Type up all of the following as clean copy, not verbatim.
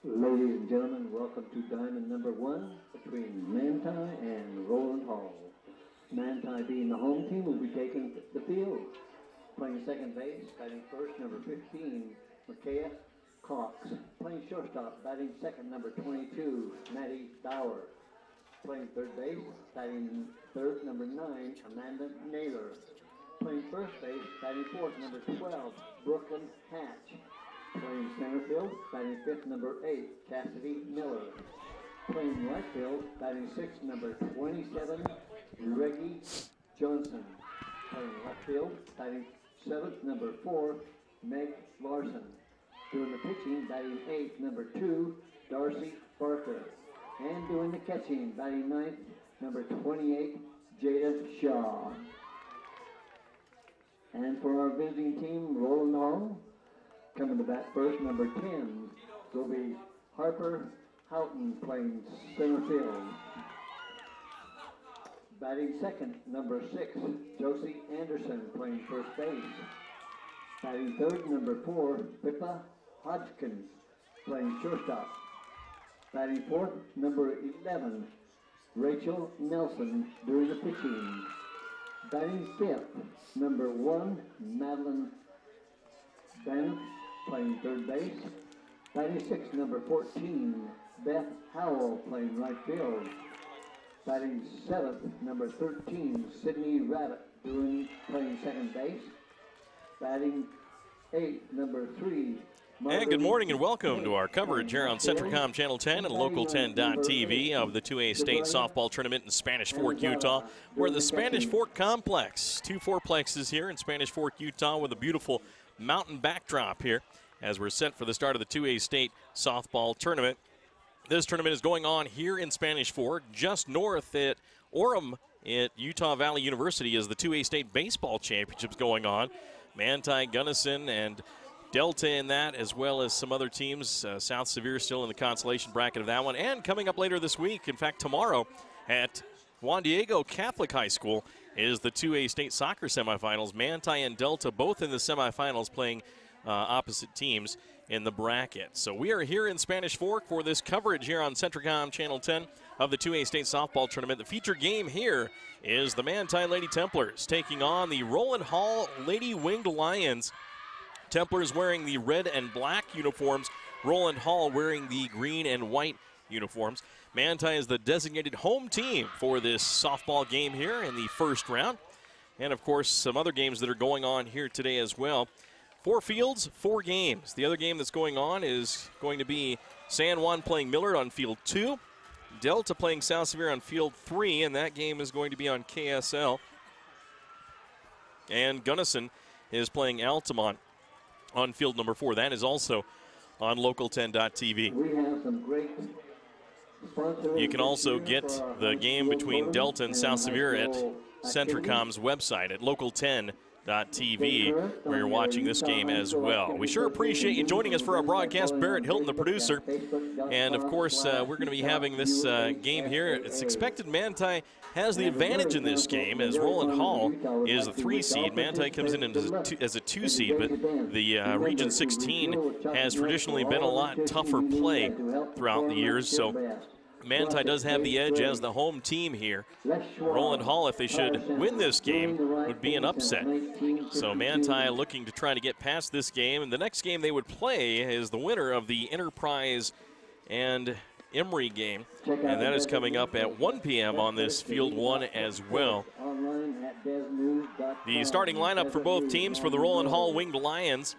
Ladies and gentlemen, welcome to diamond number 1 between Manti and Rowland Hall. Manti, being the home team, will be taking the field. Playing second base, batting first, number 15, Micaiah Cox. Playing shortstop, batting second, number 22, Maddie Bauer. Playing third base, batting third, number 9, Amanda Naylor. Playing first base, batting fourth, number 12, Brooklyn Hatch. Playing center field, batting fifth, number 8, Cassidy Miller. Playing right field, batting sixth, number 27, Reggie Johnson. Playing left field, batting seventh, number 4, Meg Larson. Doing the pitching, batting eighth, number 2, Darcy Barker. And doing the catching, batting ninth, number 28, Jada Shaw. And for our visiting team, Rowland Hall, coming to bat first, number 10, will be Harper Houghton, playing center field. Batting second, number 6, Josie Anderson, playing first base. Batting third, number 4, Pippa Hodgkins, playing shortstop. Batting fourth, number 11, Rachel Nelson, doing the pitching. Batting fifth, number 1, Madeline Bennett, playing third base. Batting sixth, number 14, Beth Howell, playing right field. Batting seventh, number 13, Sydney Rabbit, playing second base. Batting eighth, number 3, and good morning and welcome to our coverage here on Centricom Channel 10 and Local10.tv of the 2A State Softball Tournament in Spanish Fork, Utah. We're at the Spanish Fork Complex. 2 fourplexes here in Spanish Fork, Utah, with a beautiful mountain backdrop here as we're set for the start of the 2A State Softball Tournament. This tournament is going on here in Spanish Fork, just north at Orem at Utah Valley University, as the 2A State Baseball Championships going on. Manti, Gunnison, and Delta in that, as well as some other teams. South Sevier still in the consolation bracket of that one. And coming up later this week, in fact tomorrow, at Juan Diego Catholic High School is the 2A State Soccer semifinals. Manti and Delta both in the semifinals, playing opposite teams in the bracket. So we are here in Spanish Fork for this coverage here on Centricom Channel 10 of the 2A State Softball Tournament. The feature game here is the Manti Lady Templars taking on the Rowland Hall Lady Winged Lions. Templars wearing the red and black uniforms, Rowland Hall wearing the green and white uniforms. Manti is the designated home team for this softball game here in the first round. And, of course, some other games that are going on here today as well. 4 fields, 4 games. The other game that's going on is going to be San Juan playing Millard on field 2, Delta playing South Sevier on field 3, and that game is going to be on KSL. And Gunnison is playing Altamont on field number 4. That is also on Local10.tv. We have some great sponsors. You can also get the game between Delta and South Sevier at Centricom's website at Local10.tv, where you're watching this game as well. We sure appreciate you joining us for our broadcast. Barrett Hilton, the producer. And, of course, we're going to be having this game here. It's expected Manti has the advantage in this game, as Rowland Hall is a 3 seed. Manti comes in as a 2 seed, but the Region 16 has traditionally been a lot tougher play throughout the years. So Manti does have the edge as the home team here. Rowland Hall, if they should win this game, would be an upset. So Manti looking to try to get past this game. And the next game they would play is the winner of the Enterprise and Emory game. And that is coming up at 1 p.m. on this Field 1 as well. The starting lineup for both teams for the Rowland Hall Winged Lions.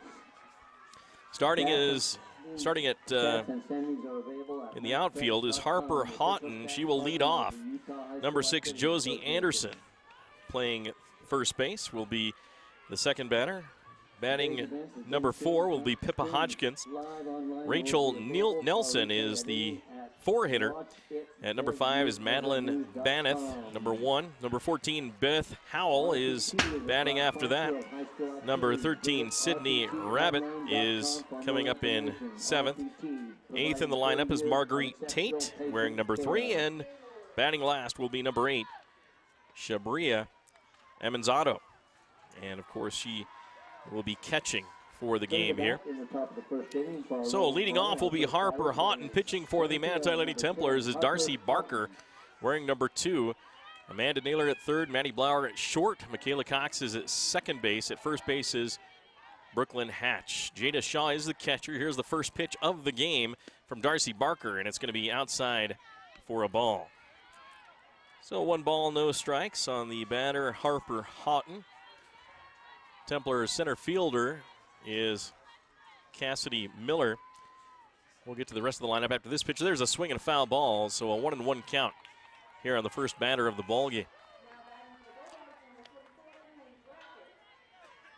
Starting at in the outfield is Harper Houghton. She will lead off. Number 6, Josie Anderson, playing first base, will be the second batter. Batting number 4 will be Pippa Hodgkins. Rachel Nelson is the 4-hitter. At number 5 is Madeline Baneth, number 1. Number 14, Beth Howell, is batting after that. Number 13, Sydney Rabbit, is coming up in 7th. 8th in the lineup is Marguerite Tate, wearing number 3. And batting last will be number 8, Shabria Emanzato. And, of course, she will be catching for the game here. In the top of the first inning for So leading off will be Harper Houghton. Pitching for the Manti Lady Templars is Darcy Barker, wearing number 2. Amanda Naylor at third, Maddie Blauer at short. Michaela Cox is at second base. At first base is Brooklyn Hatch. Jada Shaw is the catcher. Here's the first pitch of the game from Darcy Barker, and it's going to be outside for a ball. So 1 ball, no strikes on the batter, Harper Houghton. Templars center fielder is Cassidy Miller. We'll get to the rest of the lineup after this pitch. There's a swing and a foul ball, so a 1-1 count here on the first batter of the ball game.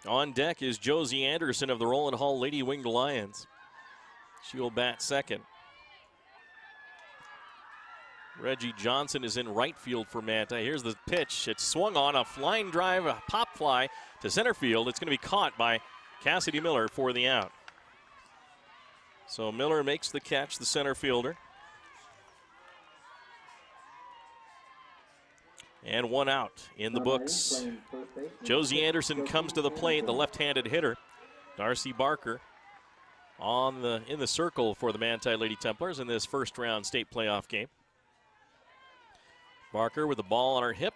On deck is Josie Anderson of the Rowland Hall Lady Winged Lions. She will bat second. Reggie Johnson is in right field for Manti. Here's the pitch. It's swung on, a flying drive, a pop fly to center field. It's going to be caught by Cassidy Miller for the out. So Miller makes the catch, the center fielder. And 1 out in the books. Josie Anderson comes to the plate, the left-handed hitter. Darcy Barker in the circle for the Manti Lady Templars in this first round state playoff game. Barker with the ball on her hip.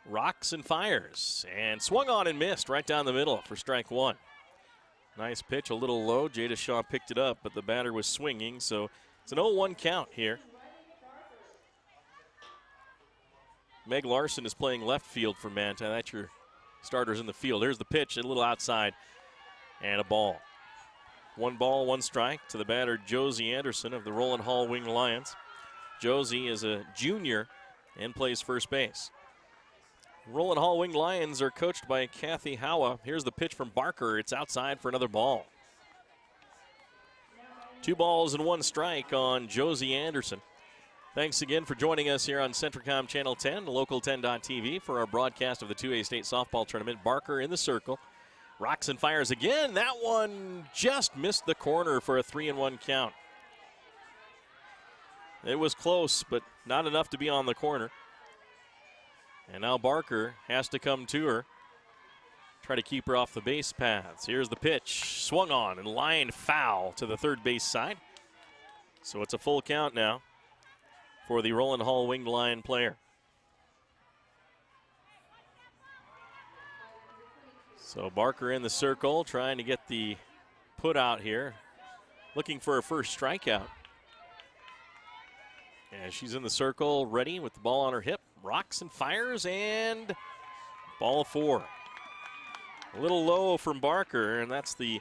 Rocks and fires. And swung on and missed right down the middle for strike 1. Nice pitch, a little low. Jada Shaw picked it up, but the batter was swinging, so it's an 0-1 count here. Meg Larson is playing left field for Manti. That's your starters in the field. Here's the pitch, a little outside, and a ball. 1 ball, 1 strike to the batter, Josie Anderson of the Rowland Hall Winged Lions. Josie is a junior and plays first base. Rowland Hall Winged Lions are coached by Kathy Howa. Here's the pitch from Barker. It's outside for another ball. 2 balls and 1 strike on Josie Anderson. Thanks again for joining us here on Centricom Channel 10, Local10.tv, for our broadcast of the 2A State Softball Tournament. Barker in the circle. Rocks and fires again. That one just missed the corner for a 3-1 count. It was close, but not enough to be on the corner. And now Barker has to come to her. Try to keep her off the base paths. Here's the pitch. Swung on and lined foul to the third base side. So it's a full count now for the Rowland Hall Winged Lion player. So Barker in the circle, trying to get the put out here. Looking for her first strikeout. And she's in the circle, ready with the ball on her hip. Rocks and fires, and ball 4. A little low from Barker, and that's the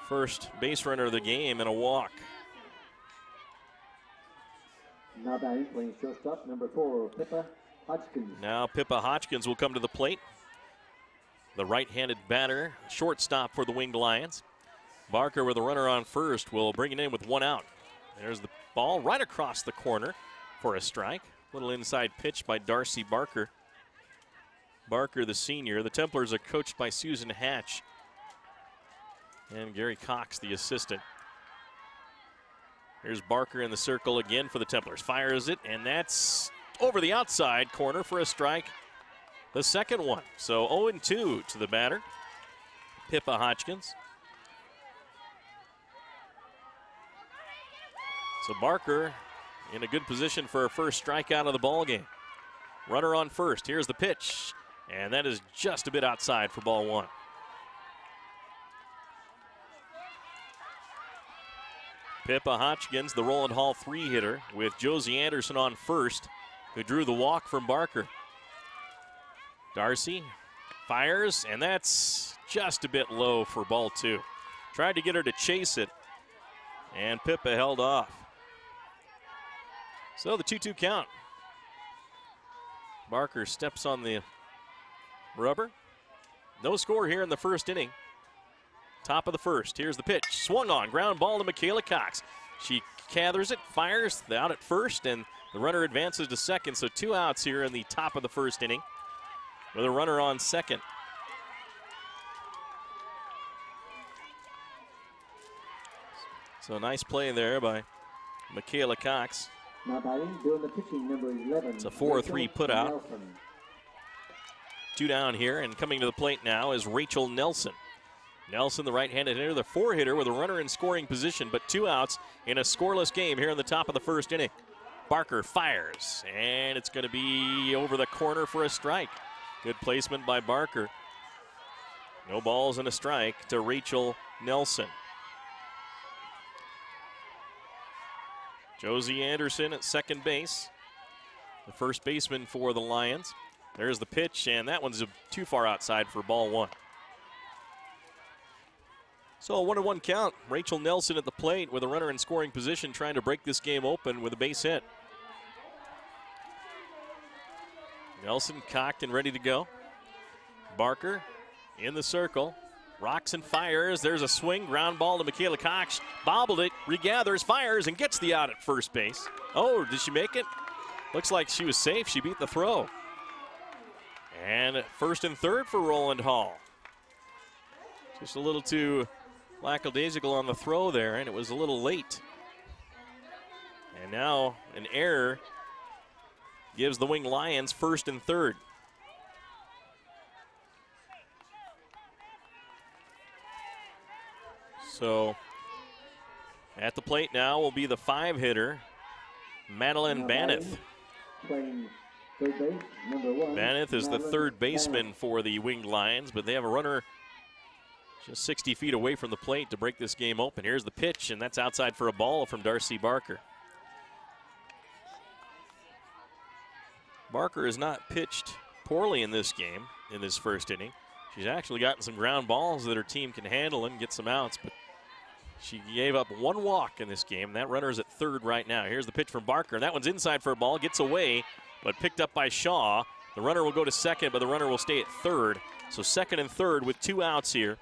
first base runner of the game and a walk. Now batting, playing shortstop, number 4, Pippa Hodgkins. Now Pippa Hodgkins will come to the plate. The right-handed batter, shortstop for the Winged Lions. Barker with a runner on first will bring it in with 1 out. There's the ball right across the corner for a strike. Little inside pitch by Darcy Barker. Barker, the senior. The Templars are coached by Susan Hatch and Gary Cox, the assistant. Here's Barker in the circle again for the Templars. Fires it, and that's over the outside corner for a strike. The second one. So 0-2 to the batter, Pippa Hodgkins. So Barker in a good position for her first strikeout of the ball game. Runner on first. Here's the pitch, and that is just a bit outside for ball 1. Pippa Hodgkins, the Rowland Hall 3 hitter, with Josie Anderson on first, who drew the walk from Barker. Darcy fires, and that's just a bit low for ball 2. Tried to get her to chase it, and Pippa held off. So the 2-2 count. Barker steps on the rubber. No score here in the first inning. Top of the first. Here's the pitch. Swung on. Ground ball to Michaela Cox. She gathers it, fires out at first, and the runner advances to second. So 2 outs here in the top of the first inning with a runner on second. So nice play there by Michaela Cox. Now batting, doing the pitching, number 11. It's a 4-3 put out. Nelson. Two down here, and coming to the plate now is Rachel Nelson. Nelson, the right-handed hitter, the four-hitter with a runner in scoring position, but 2 outs in a scoreless game here in the top of the first inning. Barker fires, and it's going to be over the corner for a strike. Good placement by Barker. No balls and a strike to Rachel Nelson. Josie Anderson at second base, the first baseman for the Lions. There's the pitch, and that one's too far outside for ball one. So a 1-1 count. Rachel Nelson at the plate with a runner in scoring position, trying to break this game open with a base hit. Nelson cocked and ready to go. Barker in the circle. Rocks and fires. There's a swing. Ground ball to Michaela Cox. Bobbled it. Regathers, fires, and gets the out at first base. Oh, did she make it? Looks like she was safe. She beat the throw. And first and third for Rowland Hall. Just a little too lackadaisical on the throw there, and it was a little late. And now an error gives the Wing Lions first and third. So at the plate now will be the 5-hitter, Madeline Baneth. Playing third base, number 1. Baneth is the third baseman for the Winged Lions, but they have a runner just 60 feet away from the plate to break this game open. Here's the pitch, and that's outside for a ball from Darcy Barker. Barker has not pitched poorly in this game, in this first inning. She's actually gotten some ground balls that her team can handle and get some outs, but she gave up 1 walk in this game. That runner's at third right now. Here's the pitch from Barker. That one's inside for a ball, gets away, but picked up by Shaw. The runner will go to second, but the runner will stay at third. So second and third with 2 outs here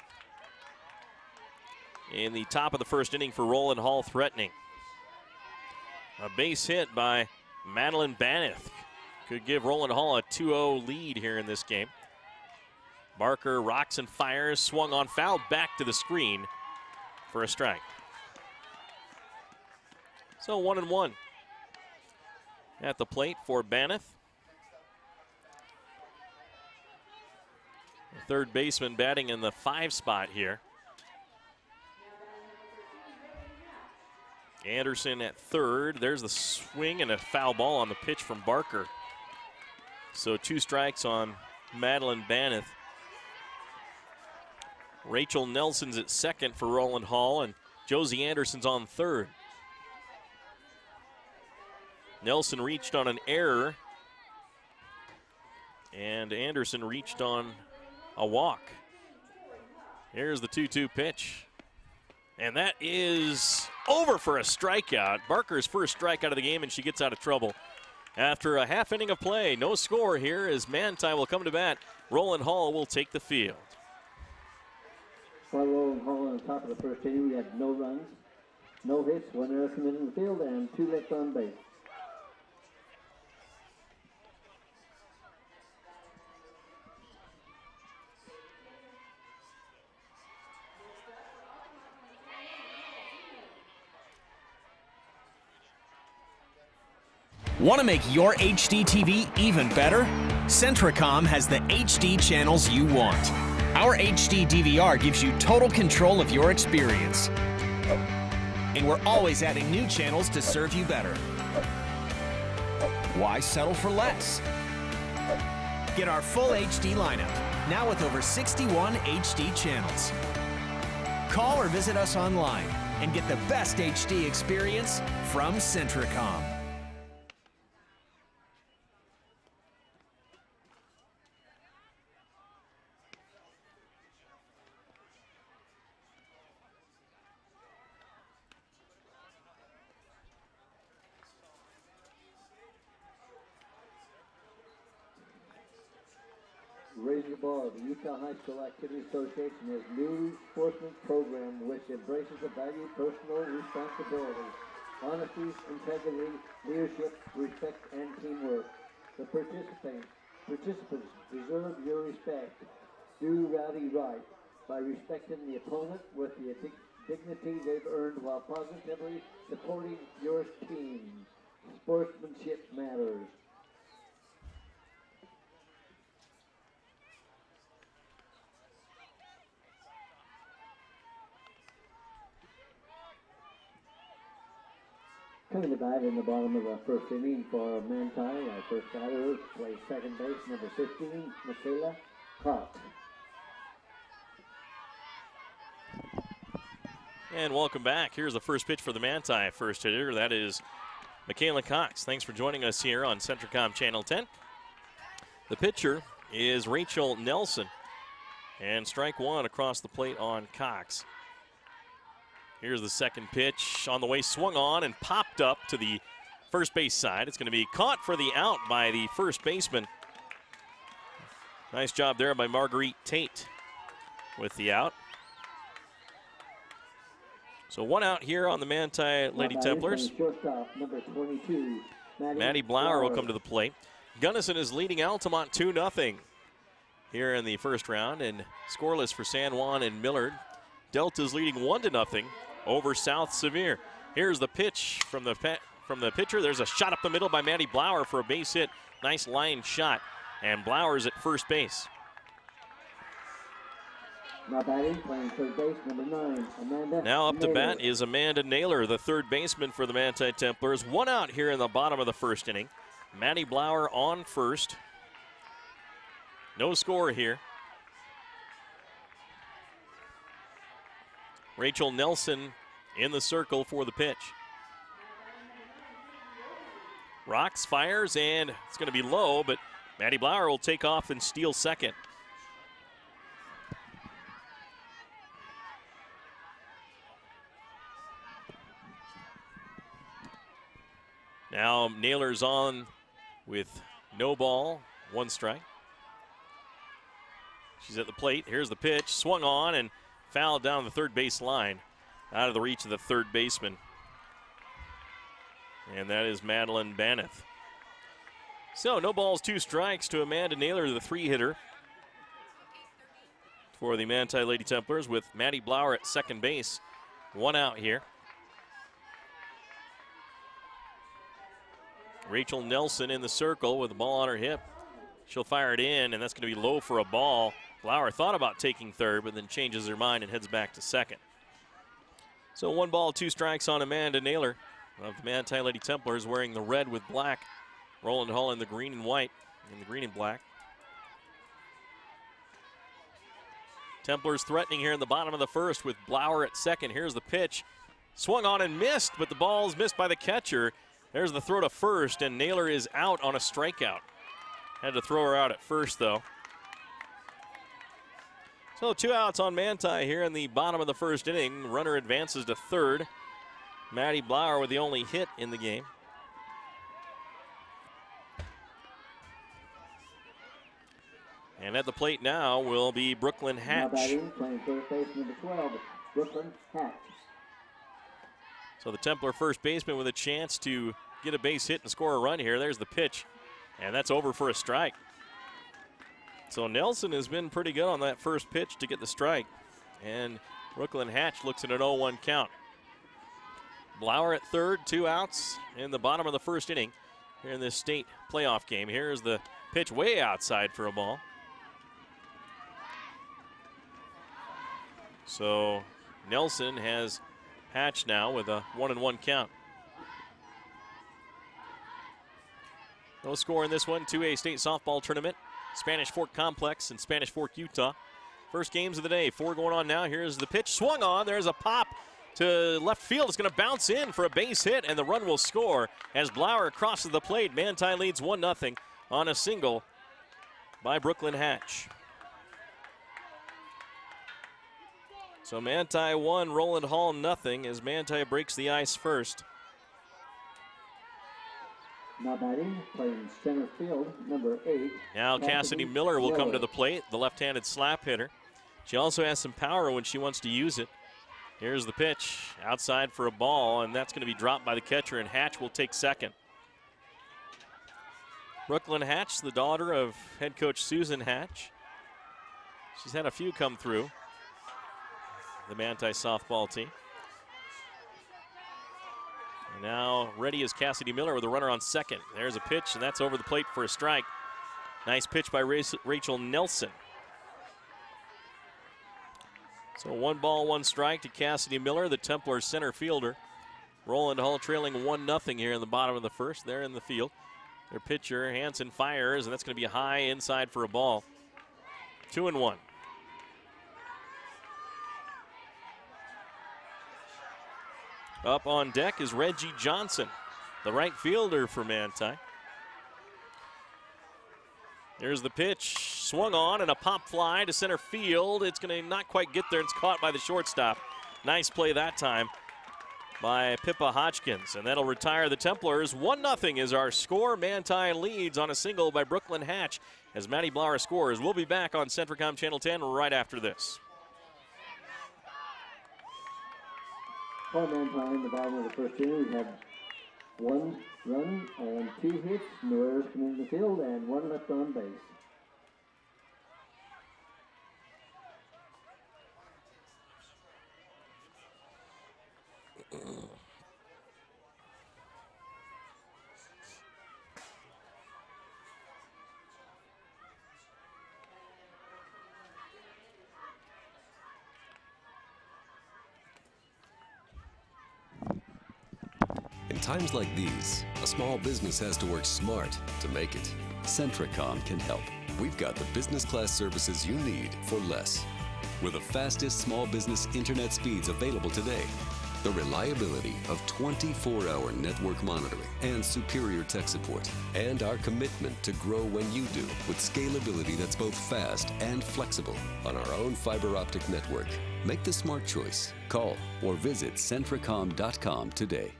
in the top of the first inning for Rowland Hall threatening. A base hit by Madeline Baneth could give Rowland Hall a 2-0 lead here in this game. Barker rocks and fires, swung on, fouled back to the screen for a strike. So 1-1 at the plate for Baneth. The third baseman batting in the 5 spot here. Anderson at third. There's the swing and a foul ball on the pitch from Barker. So 2 strikes on Madeline Baneth. Rachel Nelson's at second for Rowland Hall, and Josie Anderson's on third. Nelson reached on an error, and Anderson reached on a walk. Here's the 2-2 pitch. And that is over for a strikeout. Barker's first strikeout of the game, and she gets out of trouble. After a half inning of play, no score here as Manti will come to bat. Rowland Hall will take the field. While Rowland Hall on the top of the first inning, we had no runs, no hits, 1 error committed in the field, and 2 left on base. Want to make your HD TV even better? Centricom has the HD channels you want. Our HD DVR gives you total control of your experience. And we're always adding new channels to serve you better. Why settle for less? Get our full HD lineup, now with over 61 HD channels. Call or visit us online and get the best HD experience from Centricom. Raise the Bar, the Utah High School Activity Association has new enforcement program which embraces the value of personal responsibility, honesty, integrity, leadership, respect, and teamwork. The participants deserve your respect. Do rowdy right by respecting the opponent with the dignity they've earned while positively supporting your team. Sportsmanship matters. Coming to bat in the bottom of the first inning for Manti, our first batter, plays second base, number 15, Michaela Cox. And welcome back. Here's the first pitch for the Manti first hitter. That is Michaela Cox. Thanks for joining us here on Centricom Channel 10. The pitcher is Rachel Nelson. And strike one across the plate on Cox. Here's the second pitch on the way, swung on and popped up to the first base side. It's going to be caught for the out by the first baseman. Nice job there by Marguerite Tate with the out. So one out here on the Manti Lady Templars. Number 22, Maddie Blauer will come to the plate. Gunnison is leading Altamont 2-0 here in the first round, and scoreless for San Juan and Millard. Delta's leading 1-0 over South Sevier. Here's the pitch from the pitcher. There's a shot up the middle by Maddie Blauer for a base hit. Nice line shot, and Blauer's at first base. Now batting, playing third base, number 9, Amanda. Now up to Naylor. bat is Amanda Naylor, the third baseman for the Manti Templars. One out here in the bottom of the first inning. Maddie Blauer on first. No score here. Rachel Nelson in the circle for the pitch. Rocks, fires, and it's going to be low, but Maddie Blauer will take off and steal second. Now Naylor's on with no ball, 1 strike. She's at the plate. Here's the pitch, swung on and fouled down the third base line, out of the reach of the third baseman. And that is Madeline Baneth. So no balls, 2 strikes to Amanda Naylor, the 3-hitter for the Manti Lady Templars, with Maddie Blauer at second base. 1 out here. Rachel Nelson in the circle with the ball on her hip. She'll fire it in, and that's going to be low for a ball. Blauer thought about taking third, but then changes her mind and heads back to second. So 1 ball, 2 strikes on Amanda Naylor of the Manti Lady Templars, wearing the red with black. Rowland Hall in the green and white, in the green and black. Templars threatening here in the bottom of the first with Blauer at second. Here's the pitch. Swung on and missed, but the ball is missed by the catcher. There's the throw to first, and Naylor is out on a strikeout. Had to throw her out at first, though. So 2 outs on Manti here in the bottom of the first inning. Runner advances to third. Maddie Blauer with the only hit in the game. And at the plate now will be Brooklyn Hatch. Now batting, playing third base, number 12, Brooklyn Hatch. So the Templar first baseman with a chance to get a base hit and score a run here. There's the pitch, and that's over for a strike. So Nelson has been pretty good on that first pitch to get the strike, and Brooklyn Hatch looks at an 0-1 count. Blauer at third, 2 outs in the bottom of the first inning here in this state playoff game. Here's the pitch way outside for a ball. So Nelson has Hatch now with a 1-1 count. No score in this one. 2A state softball tournament. Spanish Fork Complex in Spanish Fork, Utah. First games of the day. 4 going on now. Here's the pitch. Swung on. There's a pop to left field. It's going to bounce in for a base hit, and the run will score as Blauer crosses the plate. Manti leads 1-0 on a single by Brooklyn Hatch. So Manti 1, Rowland Hall 0 as Manti breaks the ice first. Now batting, playing center field, number 8. Now Cassidy Miller will come to the plate, the left-handed slap hitter. She also has some power when she wants to use it. Here's the pitch, outside for a ball, and that's going to be dropped by the catcher, and Hatch will take second. Brooklyn Hatch, the daughter of head coach Susan Hatch. She's had a few come through the Manti softball team. And now ready is Cassidy Miller with a runner on second. There's a pitch, and that's over the plate for a strike. Nice pitch by Rachel Nelson. So 1 ball, 1 strike to Cassidy Miller, the Templar center fielder. Rowland Hall trailing 1-0 here in the bottom of the first. They're in the field. Their pitcher, Hansen, fires, and that's going to be high inside for a ball. 2-1. Up on deck is Reggie Johnson, the right fielder for Manti. Here's the pitch, swung on, and a pop fly to center field. It's going to not quite get there. It's caught by the shortstop. Nice play that time by Pippa Hodgkins, and that'll retire the Templars. 1-0 is our score. Manti leads on a single by Brooklyn Hatch as Maddie Blauer scores. We'll be back on Centricom Channel 10 right after this. For Manti in the bottom of the first inning, we have 1 run and 2 hits, no errors coming into the field, and 1 left on base. In times like these, a small business has to work smart to make it. Centricom can help. We've got the business class services you need for less. With the fastest small business internet speeds available today, the reliability of 24-hour network monitoring and superior tech support, and our commitment to grow when you do with scalability that's both fast and flexible on our own fiber optic network. Make the smart choice. Call or visit Centricom.com today.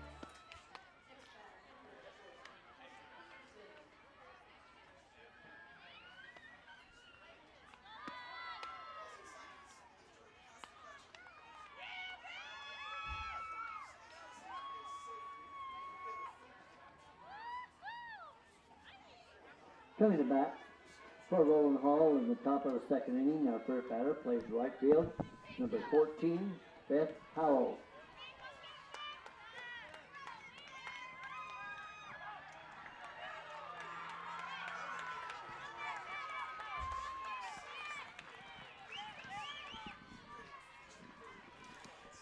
Coming to bat for Rowland Hall in the top of the second inning, our first batter plays right field, number 14, Beth Howell.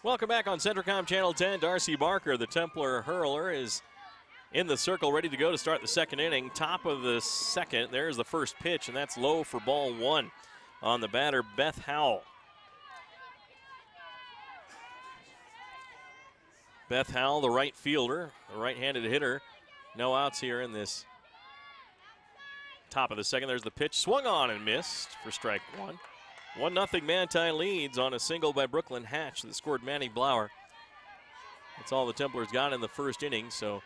Welcome back on Centricom Channel 10. Darcy Barker, the Templar hurler, is in the circle, ready to go to start the second inning. Top of the second, there's the first pitch, and that's low for ball 1 on the batter, Beth Howell. Beth Howell, the right fielder, the right-handed hitter. No outs here in this top of the second. There's the pitch, swung on and missed for strike 1. 1-0 Manti leads on a single by Brooklyn Hatch that scored Manny Blauer. That's all the Templars got in the first inning, so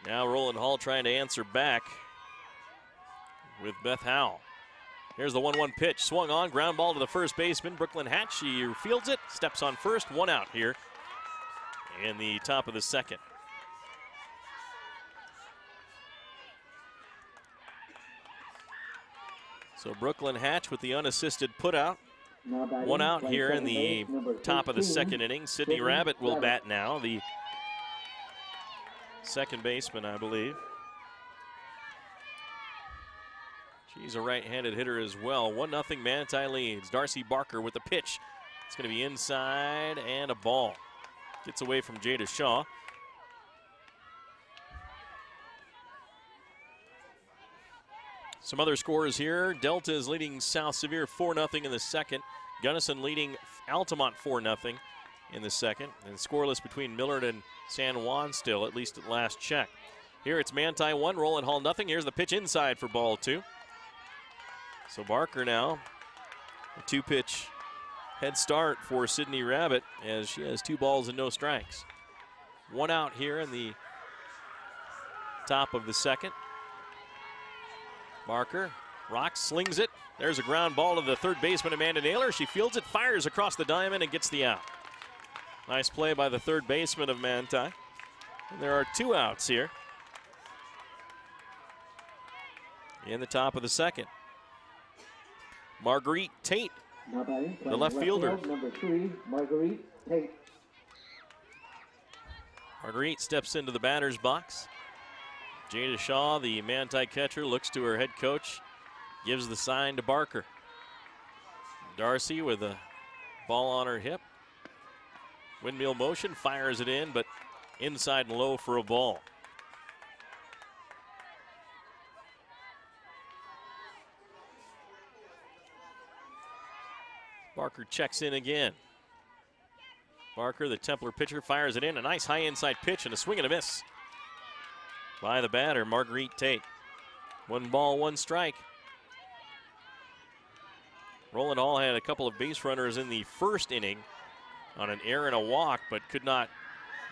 now Rowland Hall trying to answer back with Beth Howell. Here's the 1-1 pitch, swung on, ground ball to the first baseman, Brooklyn Hatch. She fields it, steps on first, 1 out here in the top of the second. So Brooklyn Hatch with the unassisted putout. 1 out here in the top of the second inning. Sydney Rabbit will bat now, the second baseman, I believe. She's a right-handed hitter as well. 1-0 Manti leads. Darcy Barker with the pitch. It's going to be inside and a ball. Gets away from Jada Shaw. Some other scores here. Delta is leading South Sevier 4-0 in the second. Gunnison leading Altamont 4-0 in the second. And scoreless between Millard and San Juan still, at least at last check. Here it's Manti 1, Rowland Hall 0. Here's the pitch inside for ball 2. So Barker now, a 2-pitch head start for Sydney Rabbit as she has 2 balls and no strikes. 1 out here in the top of the second. Barker rocks, slings it. There's a ground ball to the third baseman, Amanda Naylor. She fields it, fires across the diamond, and gets the out. Nice play by the third baseman of Manti. And there are 2 outs here in the top of the second. Marguerite Tate, the left fielder. Number 3, Marguerite Tate. Marguerite steps into the batter's box. Jada Shaw, the Manti catcher, looks to her head coach, gives the sign to Barker. Darcy with a ball on her hip. Windmill motion, fires it in, but inside and low for a ball. Barker checks in again. Barker, the Templar pitcher, fires it in. A nice high inside pitch and a swing and a miss by the batter, Marguerite Tate. 1 ball, 1 strike. Rowland Hall had a couple of base runners in the first inning on an error and a walk, but could not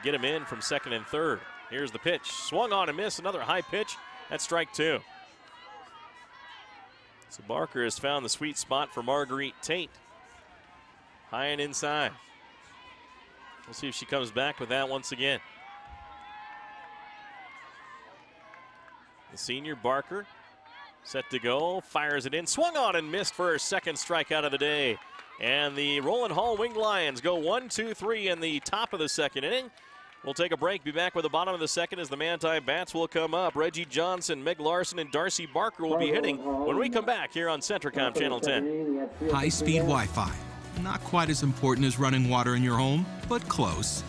get him in from second and third. Here's the pitch. Swung on and missed. Another high pitch. That's strike 2. So Barker has found the sweet spot for Marguerite Tate. High and inside. We'll see if she comes back with that once again. The senior Barker set to go, fires it in, swung on and missed for her second strikeout of the day. And the Rowland Hall Winged Lions go 1-2-3 in the top of the second inning. We'll take a break, be back with the bottom of the second as the Manti Bats will come up. Reggie Johnson, Meg Larson, and Darcy Barker will be hitting when we come back here on Centricom Channel 10. High-speed Wi-Fi. Not quite as important as running water in your home, but close.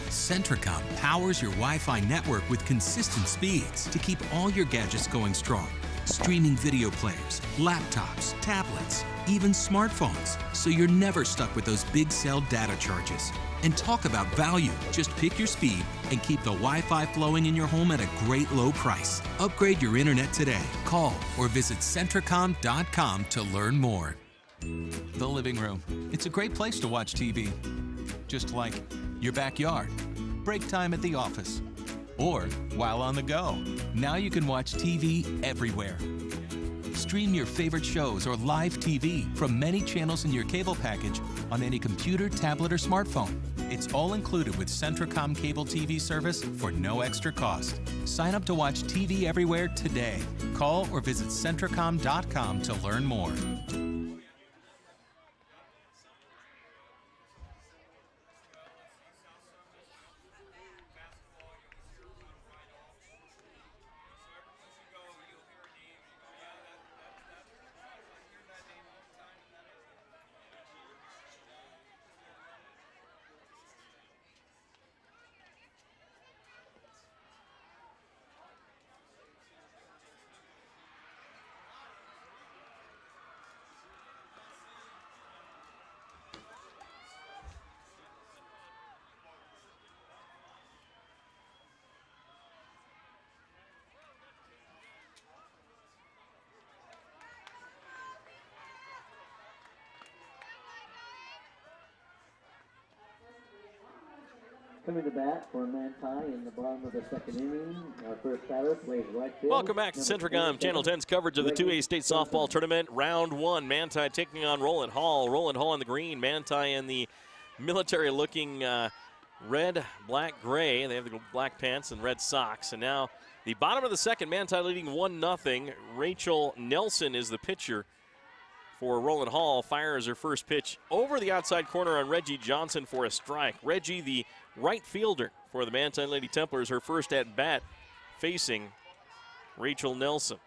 Centricom powers your Wi-Fi network with consistent speeds to keep all your gadgets going strong. Streaming video players, laptops, tablets, even smartphones, so you're never stuck with those big cell data charges. And talk about value. Just pick your speed and keep the Wi-Fi flowing in your home at a great low price. Upgrade your internet today. Call or visit Centricom.com to learn more. The living room. It's a great place to watch TV. Just like your backyard, break time at the office, or while on the go. Now you can watch TV everywhere. Stream your favorite shows or live TV from many channels in your cable package on any computer, tablet, or smartphone. It's all included with Centricom Cable TV service for no extra cost. Sign up to watch TV everywhere today. Call or visit Centricom.com to learn more. Coming to bat for Manti in the bottom of the second inning. Our first batter plays right field. Welcome back to Centricom Channel 10's coverage of the 2A State Softball Tournament. Round 1, Manti taking on Rowland Hall. Rowland Hall in the green, Manti in the military-looking red, black, gray. They have the black pants and red socks. And now the bottom of the second, Manti leading 1-0. Rachel Nelson is the pitcher for Rowland Hall. Fires her first pitch over the outside corner on Reggie Johnson for a strike. Reggie, the right fielder for the Manti Lady Templars, her first at bat facing Rachel Nelson.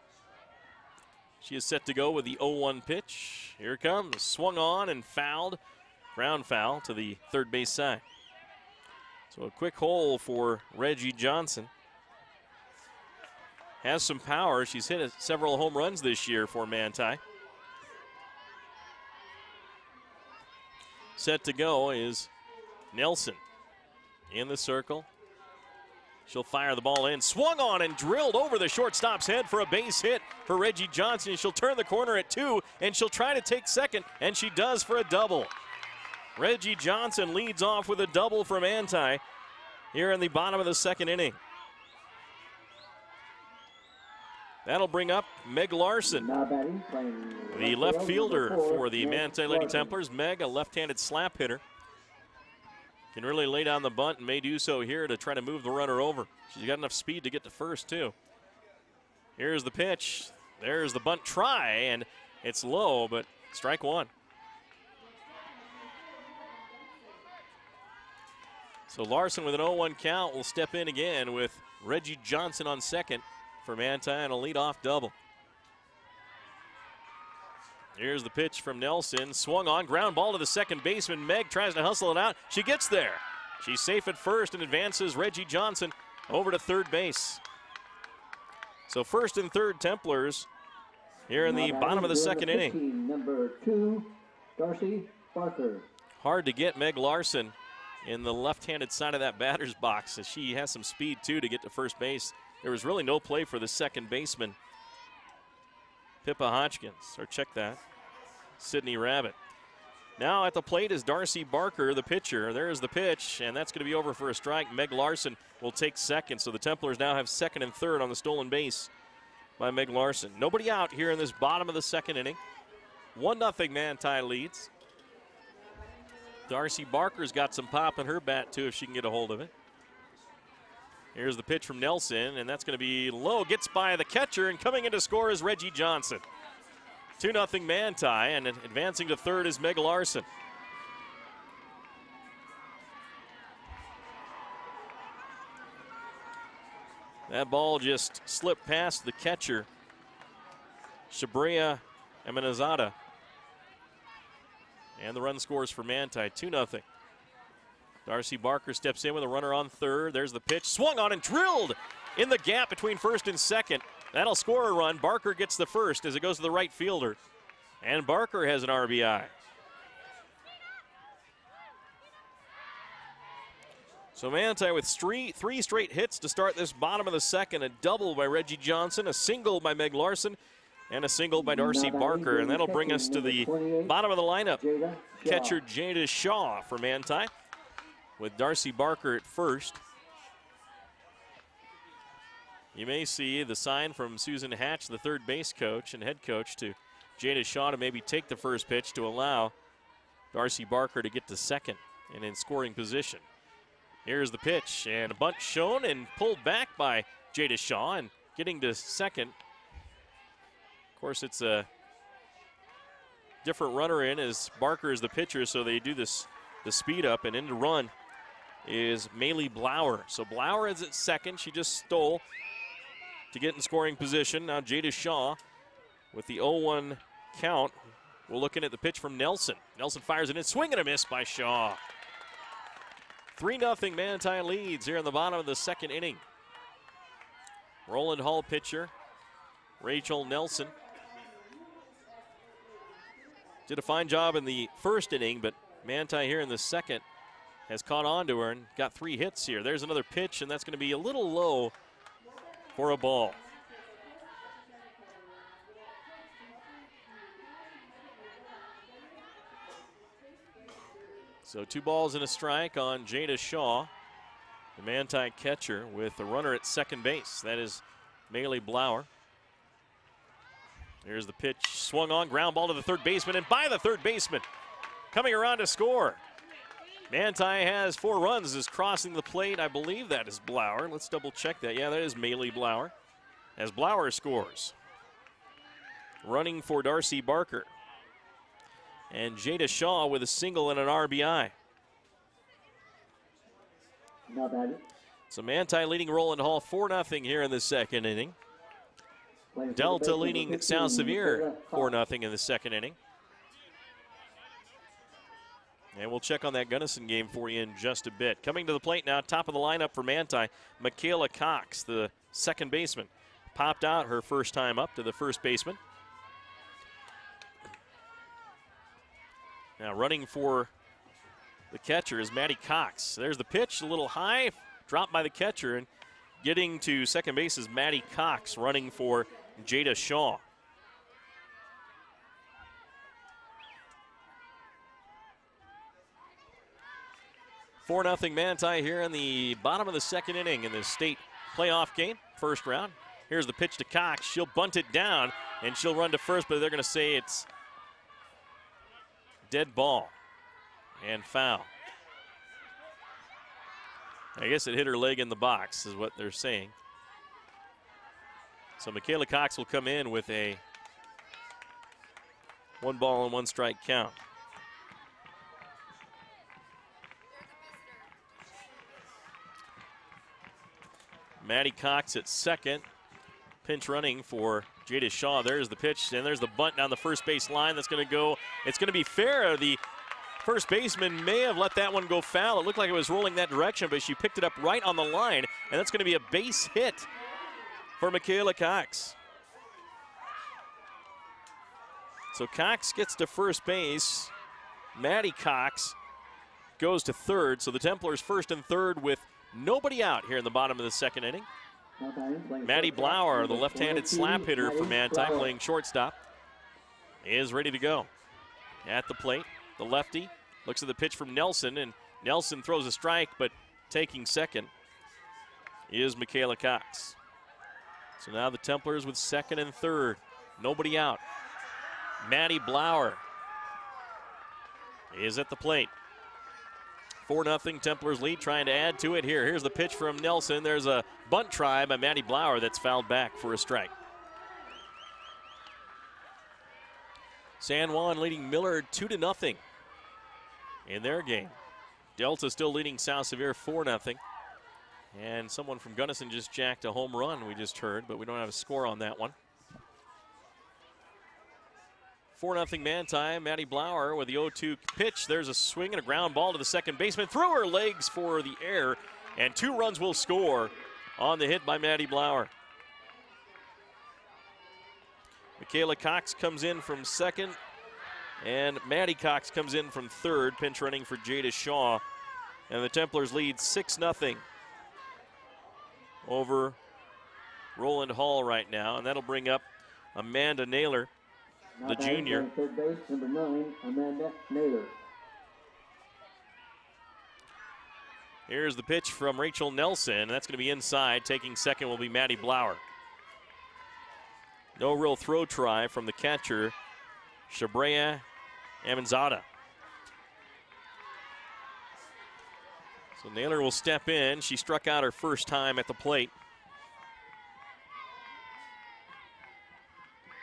She is set to go with the 0-1 pitch. Here it comes, swung on and fouled. Ground foul to the third base side. So a quick hole for Reggie Johnson. Has some power. She's hit several home runs this year for Manti. Set to go is Nelson in the circle. She'll fire the ball in. Swung on and drilled over the shortstop's head for a base hit for Reggie Johnson. She'll turn the corner at 2, and she'll try to take second, and she does for a double. Reggie Johnson leads off with a double from Manti here in the bottom of the second inning. That'll bring up Meg Larson, the left fielder for the Manti Lady Templars. Meg, a left-handed slap hitter, can really lay down the bunt and may do so here to try to move the runner over. She's got enough speed to get to first, too. Here's the pitch. There's the bunt try, and it's low, but strike 1. So Larson with an 0-1 count will step in again with Reggie Johnson on second for Manti and a leadoff double. Here's the pitch from Nelson. Swung on, ground ball to the second baseman. Meg tries to hustle it out. She gets there. She's safe at first and advances Reggie Johnson over to third base. So first and third Templars here in the bottom of the second inning. Number 2, Darcy Barker. Hard to get Meg Larson in the left-handed side of that batter's box, as she has some speed too to get to first base. There was really no play for the second baseman, Pippa Hodgkins, or check that, Sydney Rabbit. Now at the plate is Darcy Barker, the pitcher. There's the pitch, and that's going to be over for a strike. Meg Larson will take second, so the Templars now have second and third on the stolen base by Meg Larson. Nobody out here in this bottom of the second inning. 1-0 Manti leads. Darcy Barker's got some pop in her bat, too, if she can get a hold of it. Here's the pitch from Nelson, and that's going to be low. Gets by the catcher, and coming in to score is Reggie Johnson. 2-0 Manti, and advancing to third is Meg Larson. That ball just slipped past the catcher, Shabria Amenazada. And the run scores for Manti, 2-0. Darcy Barker steps in with a runner on third. There's the pitch, swung on and drilled in the gap between first and second. That'll score a run. Barker gets the first as it goes to the right fielder. And Barker has an RBI. So Manti with three straight hits to start this bottom of the second. A double by Reggie Johnson, a single by Meg Larson, and a single by Darcy Barker. And that'll bring us to the bottom of the lineup. Catcher Jada Shaw for Manti, with Darcy Barker at first. You may see the sign from Susan Hatch, the third base coach and head coach, to Jada Shaw to maybe take the first pitch to allow Darcy Barker to get to second and in scoring position. Here's the pitch, and a bunt shown and pulled back by Jada Shaw, and getting to second. Of course, it's a different runner in as Barker is the pitcher, so they do this the speed up, and in to run is Maylee Blauer. So Blauer is at second. She just stole to get in scoring position. Now Jada Shaw with the 0-1 count. We're looking at the pitch from Nelson. Nelson fires it in, swing and a miss by Shaw. 3-0 Manti leads here in the bottom of the second inning. Rowland Hall pitcher, Rachel Nelson. Did a fine job in the first inning, but Manti here in the second has caught on to her and got 3 hits here. There's another pitch, and that's going to be a little low for a ball. So 2 balls and a strike on Jada Shaw, the Manti catcher, with a runner at second base. That is Maylee Blauer. Here's the pitch, swung on, ground ball to the third baseman, and by the third baseman. Coming around to score. Manti has 4 runs, is crossing the plate. I believe that is Blauer. Let's double check that. Yeah, that is Maylee Blauer, as Blauer scores. Running for Darcy Barker. And Jada Shaw with a single and an RBI. Not bad. So Manti leading Rowland Hall 4-0 here in the second inning. Delta leading South Sevier 4-0 in the second inning. And we'll check on that Gunnison game for you in just a bit. Coming to the plate now, top of the lineup for Manti, Michaela Cox, the second baseman. Popped out her first time up to the first baseman. Now running for the catcher is Maddie Cox. There's the pitch, a little high, dropped by the catcher, and getting to second base is Maddie Cox, running for Jada Shaw. Four 0 Manti here in the bottom of the second inning in the state playoff game, first round. Here's the pitch to Cox. She'll bunt it down, and she'll run to first, but they're going to say it's dead ball and foul. I guess it hit her leg in the box is what they're saying. So Michaela Cox will come in with a 1 ball and 1 strike count. Maddie Cox at second. Pinch running for Jada Shaw, there's the pitch, and there's the bunt down the first base line. That's going to go, it's going to be fair. The first baseman may have let that one go foul. It looked like it was rolling that direction, but she picked it up right on the line, and that's going to be a base hit for Michaela Cox. So Cox gets to first base. Maddie Cox goes to third. So the Templars first and third with nobody out here in the bottom of the second inning. Maddie Blauer, the left-handed slap hitter for Manti, playing shortstop, is ready to go. At the plate, the lefty looks at the pitch from Nelson, and Nelson throws a strike, but taking second is Michaela Cox. So now the Templars with second and third. Nobody out. Maddie Blauer is at the plate. 4-0 Templars lead, trying to add to it here. Here's the pitch from Nelson. There's a bunt try by Maddie Blauer that's fouled back for a strike. San Juan leading Millard 2-0 in their game. Delta still leading South Sevier 4-0. And someone from Gunnison just jacked a home run, we just heard, but we don't have a score on that one. 4-0 Manti. Maddie Blauer with the 0-2 pitch. There's a swing and a ground ball to the second baseman. Through her legs for the air, and 2 runs will score on the hit by Maddie Blauer. Michaela Cox comes in from second, and Maddie Cox comes in from third, pinch running for Jada Shaw. And the Templars lead 6-0 over Rowland Hall right now, and that'll bring up Amanda Naylor, the junior. Third base, number 9, Amanda Naylor. Here's the pitch from Rachel Nelson. That's going to be inside. Taking second will be Maddie Blauer. No real throw try from the catcher, Shabrea Amanzada. So Naylor will step in. She struck out her first time at the plate.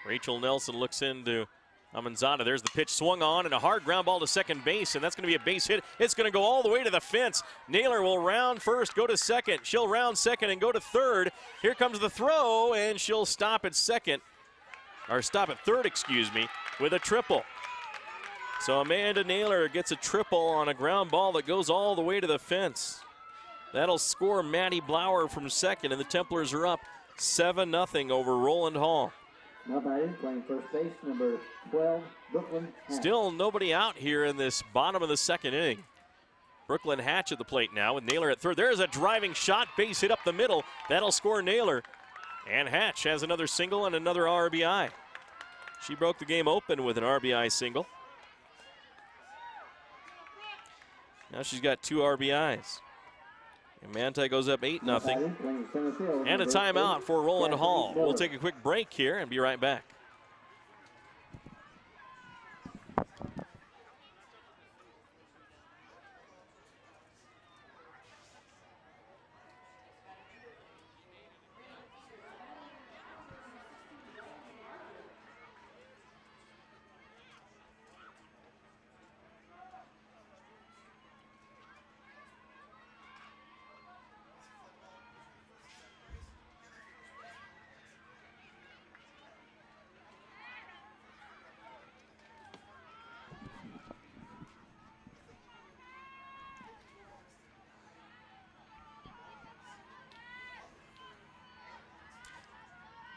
Rachel Nelson looks into Amanzada. There's the pitch, swung on, and a hard ground ball to second base, and that's going to be a base hit. It's going to go all the way to the fence. Naylor will round first, go to second. She'll round second and go to third. Here comes the throw, and she'll stop at second, or stop at third, excuse me, with a triple. So Amanda Naylor gets a triple on a ground ball that goes all the way to the fence. That'll score Maddie Blauer from second, and the Templars are up 7-0 over Rowland Hall. Now batting, playing first base, number 12, Brooklyn Hatch. Still nobody out here in this bottom of the second inning. Brooklyn Hatch at the plate now with Naylor at third. There's a driving shot, base hit up the middle. That'll score Naylor. And Hatch has another single and another RBI. She broke the game open with an RBI single. Now she's got 2 RBIs. And Manti goes up 8-0. And a timeout for Rowland Hall. We'll take a quick break here and be right back.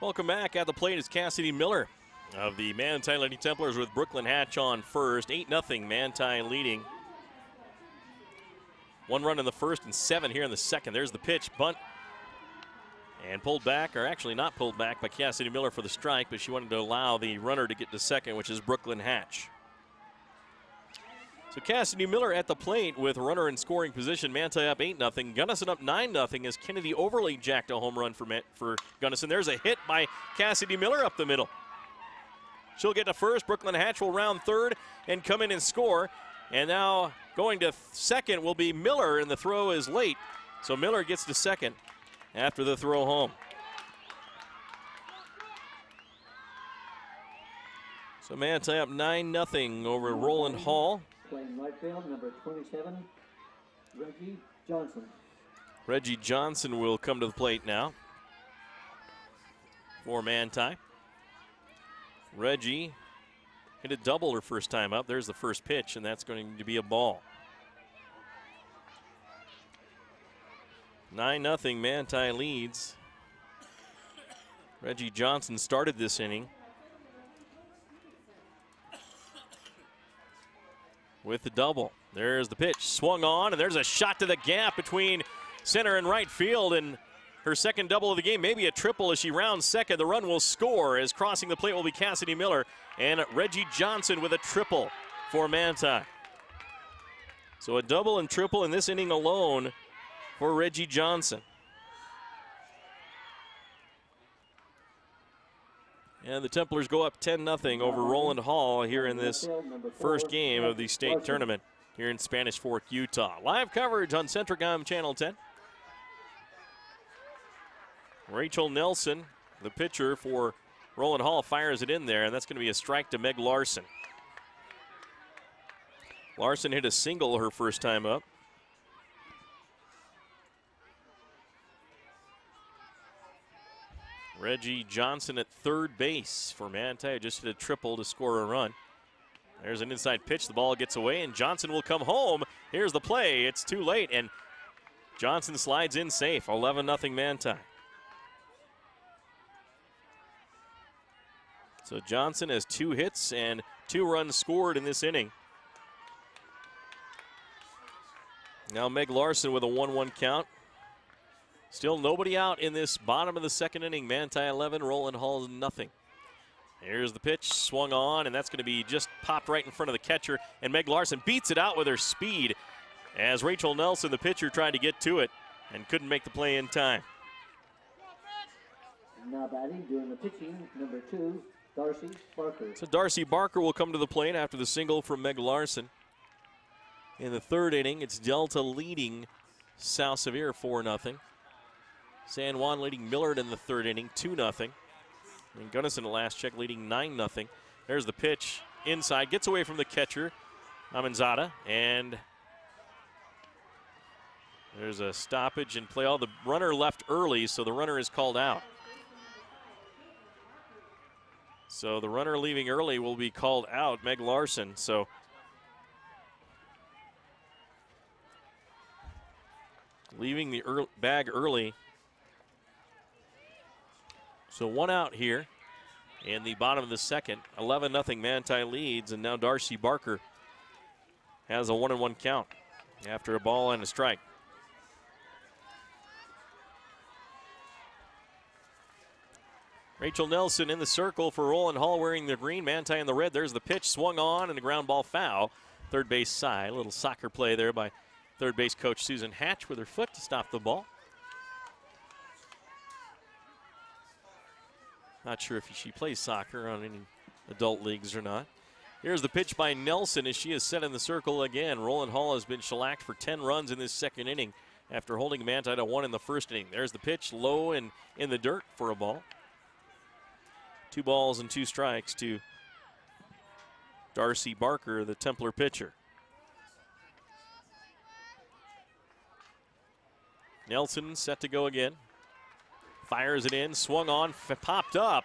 Welcome back. At the plate is Cassidy Miller of the Manti Lady Templars with Brooklyn Hatch on first. 8-0 Manti leading. 1 run in the first and 7 here in the second. There's the pitch, bunt, and pulled back, or actually not pulled back by Cassidy Miller for the strike, but she wanted to allow the runner to get to second, which is Brooklyn Hatch. So Cassidy Miller at the plate with runner in scoring position. Manti up 8-0. Gunnison up 9-0 as Kennedy Overly jacked a home run for Gunnison. There's a hit by Cassidy Miller up the middle. She'll get to first. Brooklyn Hatch will round third and come in and score. And now going to second will be Miller, and the throw is late. So Miller gets to second after the throw home. So Manti up 9-0 over Rowland Hall. Playing right field, number 27, Reggie Johnson. Reggie Johnson will come to the plate now for Manti. Reggie hit a double her first time up. There's the first pitch, and that's going to be a ball. 9-0, Manti leads. Reggie Johnson started this inning with the double. There's the pitch, swung on, and there's a shot to the gap between center and right field, and her second double of the game, maybe a triple as she rounds second. The run will score as crossing the plate will be Cassidy Miller, and Reggie Johnson with a triple for Manti. So a double and triple in this inning alone for Reggie Johnson. And the Templars go up 10-0 over Rowland Hall here in this first game of the state tournament here in Spanish Fork, Utah. Live coverage on Centricom Channel 10. Rachel Nelson, the pitcher for Rowland Hall, fires it in there, and that's going to be a strike to Meg Larson. Larson hit a single her first time up. Reggie Johnson at third base for Manti, just hit a triple to score a run. There's an inside pitch, the ball gets away, and Johnson will come home. Here's the play, it's too late, and Johnson slides in safe, 11-0 Manti. So Johnson has 2 hits and 2 runs scored in this inning. Now Meg Larson with a 1-1 count. Still nobody out in this bottom of the second inning. Manti 11, Rowland Hall nothing. Here's the pitch, swung on, and that's going to be just popped right in front of the catcher. And Meg Larson beats it out with her speed as Rachel Nelson, the pitcher, tried to get to it and couldn't make the play in time. Now batting, doing the pitching, number 2, Darcy Barker. So Darcy Barker will come to the plate after the single from Meg Larson. In the third inning, it's Delta leading South Sevier 4-0. San Juan leading Millard in the third inning, 2-0. And Gunnison at last check leading 9-0. There's the pitch inside, gets away from the catcher, Amendzada, and there's a stoppage in play. The runner left early, so the runner is called out. So the runner leaving early will be called out, Meg Larson. So leaving the bag early. So 1 out here in the bottom of the second. 11-0 Manti leads, and now Darcy Barker has a 1-1 count after a ball and a strike. Rachel Nelson in the circle for Rowland Hall wearing the green, Manti in the red. There's the pitch, swung on, and a ground ball foul. Third base side, a little soccer play there by third base coach Susan Hatch with her foot to stop the ball. Not sure if she plays soccer on any adult leagues or not. Here's the pitch by Nelson as she is set in the circle again. Rowland Hall has been shellacked for 10 runs in this second inning after holding Manti to 1 in the first inning. There's the pitch, low and in the dirt for a ball. 2 balls and 2 strikes to Darcy Barker, the Templar pitcher. Nelson set to go again. Fires it in, swung on, popped up.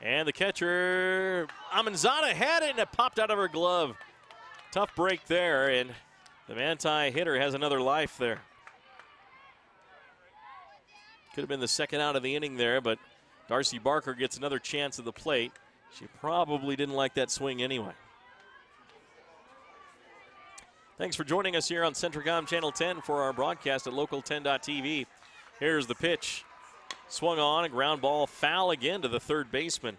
And the catcher, Amendzada, had it, and it popped out of her glove. Tough break there, and the Manti hitter has another life there. Could have been the second out of the inning there, but Darcy Barker gets another chance at the plate. She probably didn't like that swing anyway. Thanks for joining us here on Centricom Channel 10 for our broadcast at Local10.tv. Here's the pitch. Swung on, a ground ball foul again to the third baseman,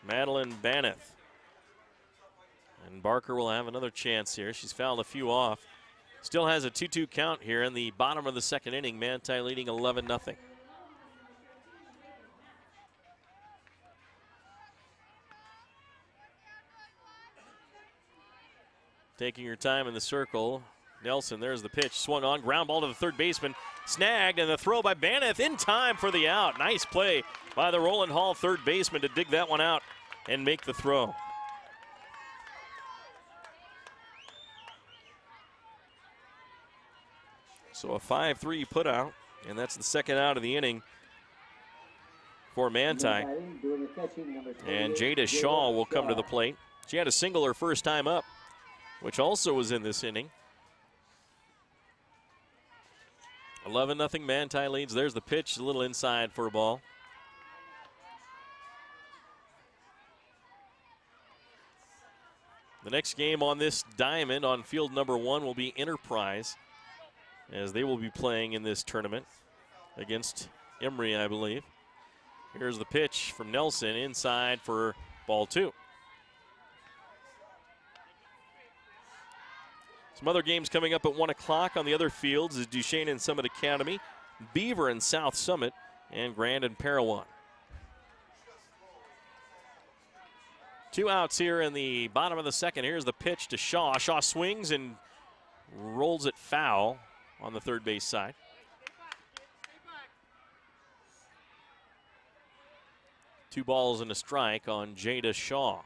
Madeline Baneth. And Barker will have another chance here. She's fouled a few off. Still has a 2-2 count here in the bottom of the second inning. Manti leading 11-0. Taking her time in the circle. Nelson, there's the pitch, swung on, ground ball to the third baseman, snagged, and the throw by Baneth in time for the out. Nice play by the Rowland Hall third baseman to dig that one out and make the throw. So a 5-3 put out, and that's the second out of the inning for Manti. Doing the catching number 28, And Jada Shaw will come to the plate. She had a single her first time up, which also was in this inning. 11-0 Manti leads. There's the pitch, a little inside for a ball. The next game on this diamond on field number 1 will be Enterprise, as they will be playing in this tournament against Emory, I believe. Here's the pitch from Nelson inside for ball 2. Some other games coming up at 1 o'clock on the other fields is Duchesne and Summit Academy, Beaver and South Summit, and Grand and Parowan. 2 outs here in the bottom of the second. Here's the pitch to Shaw. Shaw swings and rolls it foul on the third base side. Two balls and a strike on Jada Shaw.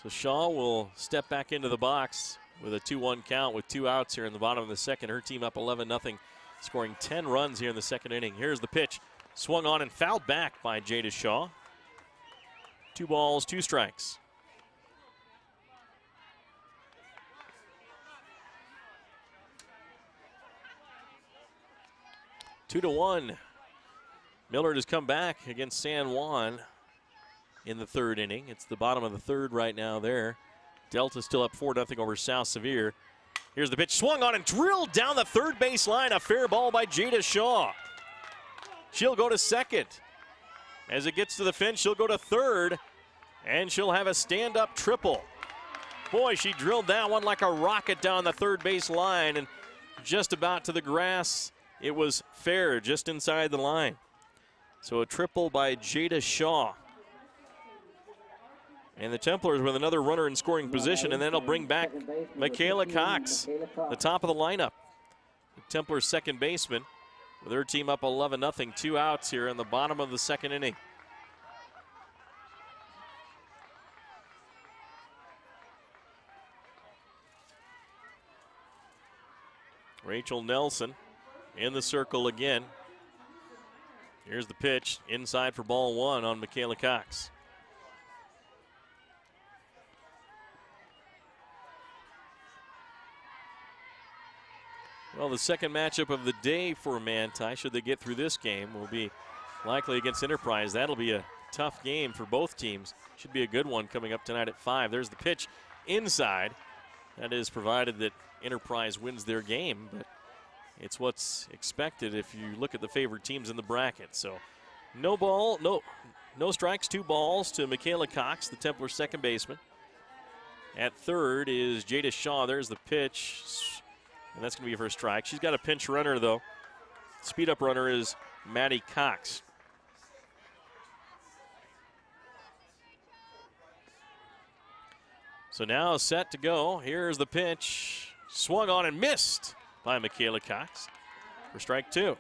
So Shaw will step back into the box with a 2-1 count with 2 outs here in the bottom of the second. Her team up 11-0, scoring 10 runs here in the second inning. Here's the pitch. Swung on and fouled back by Jada Shaw. 2 balls, 2 strikes. Two to 1. Millard has come back against San Juan in the third inning. It's the bottom of the third right now there. Delta still up 4-0 over South Sevier. Here's the pitch, swung on and drilled down the third base line. A fair ball by Jada Shaw. She'll go to second. As it gets to the fence, she'll go to third, and she'll have a stand-up triple. Boy, she drilled that one like a rocket down the third base line, and just about to the grass. It was fair, just inside the line. So a triple by Jada Shaw. And the Templars with another runner in scoring position, and then it'll bring back Michaela Cox, the top of the lineup. The Templars' second baseman, with her team up 11-0, 2 outs here in the bottom of the second inning. Rachel Nelson in the circle again. Here's the pitch, inside for ball 1 on Michaela Cox. Well, the second matchup of the day for Manti, should they get through this game, will be likely against Enterprise. That'll be a tough game for both teams. Should be a good one coming up tonight at 5. There's the pitch inside. That is provided that Enterprise wins their game, but it's what's expected if you look at the favored teams in the bracket. So no strikes, 2 balls to Michaela Cox, the Templar second baseman. At third is Jada Shaw. There's the pitch. And that's going to be her strike. She's got a pinch runner, though. Speed-up runner is Maddie Cox. So now set to go. Here's the pitch. Swung on and missed by Michaela Cox for strike 2.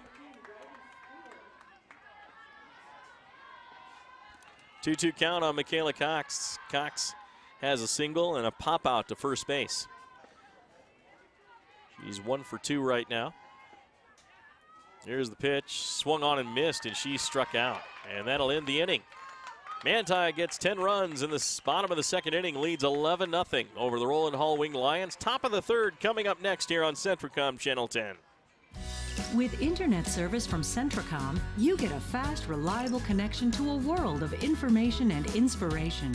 2-2 count on Michaela Cox. Cox has a single and a pop out to first base. She's 1 for 2 right now. Here's the pitch, swung on and missed, and she struck out. And that'll end the inning. Manti gets 10 runs in the bottom of the second inning, leads 11-0 over the Rowland Hall Winged Lions. Top of the third coming up next here on Centricom Channel 10. With internet service from Centricom, you get a fast, reliable connection to a world of information and inspiration.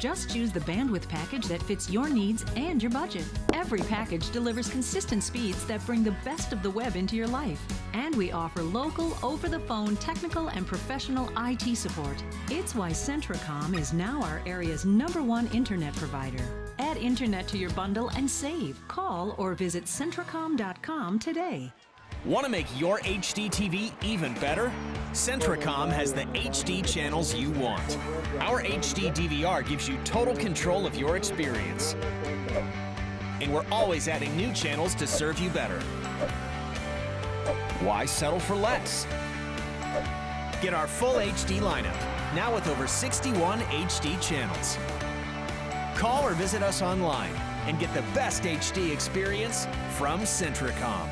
Just choose the bandwidth package that fits your needs and your budget. Every package delivers consistent speeds that bring the best of the web into your life. And we offer local, over-the-phone, technical, and professional IT support. It's why Centricom is now our area's #1 internet provider. Add internet to your bundle and save. Call or visit Centricom.com today. Want to make your HD TV even better? Centricom has the HD channels you want. Our HD DVR gives you total control of your experience. And we're always adding new channels to serve you better. Why settle for less? Get our full HD lineup, now with over 61 HD channels. Call or visit us online and get the best HD experience from Centricom.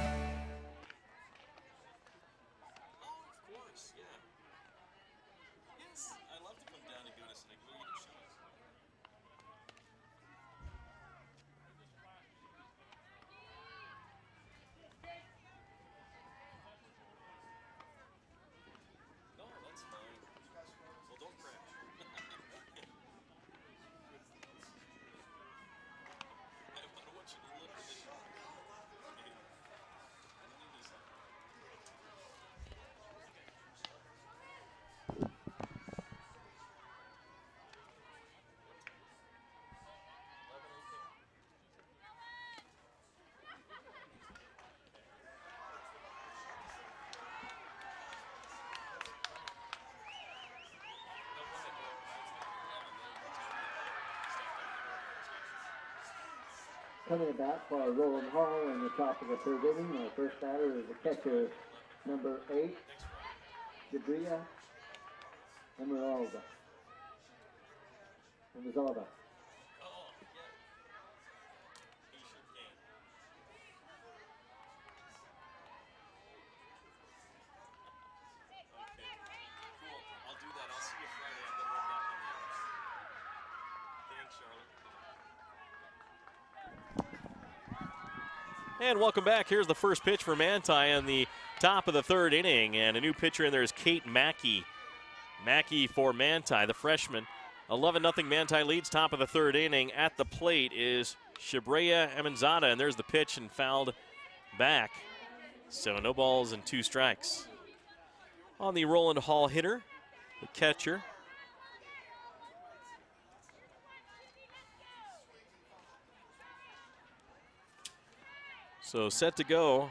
Coming about for Rowland Hall in the top of the third inning. Our first batter is the catcher, number 8, Jabria Emeralda. And welcome back. Here's the first pitch for Manti in the top of the third inning. And a new pitcher in there is Kate Mackey. Mackey for Manti, the freshman. 11-0 Manti leads, top of the third inning. At the plate is Shibrea Emanzada, and there's the pitch and fouled back. So no balls and 2 strikes. On the Rowland Hall hitter, the catcher, so set to go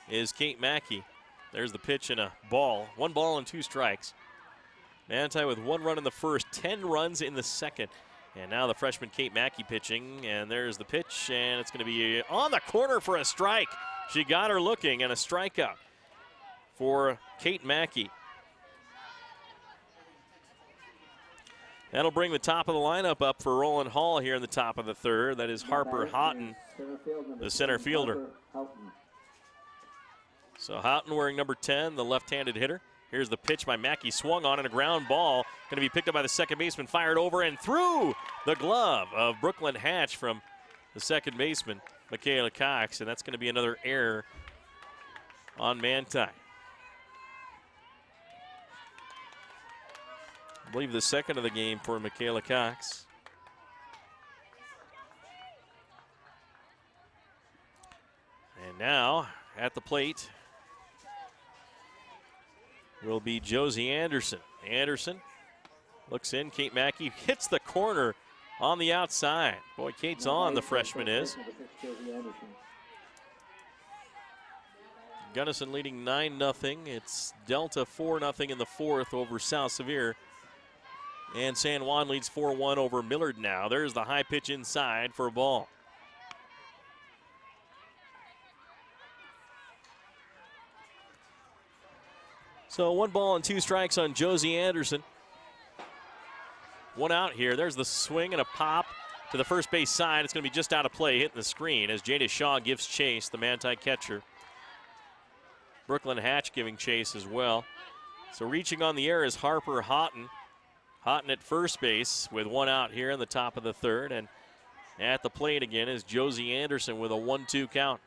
is Kate Mackey. There's the pitch and a ball. 1 ball and 2 strikes. Manti with 1 run in the first, 10 runs in the second. And now the freshman Kate Mackey pitching, and there's the pitch, and it's going to be on the corner for a strike. She got her looking, and a strikeout for Kate Mackey. That'll bring the top of the lineup up for Rowland Hall here in the top of the third. That is Harper Houghton, the center fielder. So Houghton wearing number 10, the left-handed hitter. Here's the pitch by Mackey, swung on, and a ground ball. Going to be picked up by the second baseman, fired over and through the glove of Brooklyn Hatch from the second baseman, Michaela Cox, and that's going to be another error on Manti. I believe the second of the game for Michaela Cox. And now at the plate will be Josie Anderson. Anderson looks in. Kate Mackey hits the corner on the outside. Boy, Kate's on, the freshman is. Gunnison leading 9-0. It's Delta 4-0 in the fourth over South Sevier. And San Juan leads 4-1 over Millard now. There's the high pitch inside for a ball. So 1 ball and 2 strikes on Josie Anderson. 1 out here. There's the swing and a pop to the first base side. It's going to be just out of play, hitting the screen as Jada Shaw gives chase, the Manti catcher. Brooklyn Hatch giving chase as well. So reaching on the air is Harper Houghton. Houghton at first base with 1 out here in the top of the third. And at the plate again is Josie Anderson with a 1-2 count.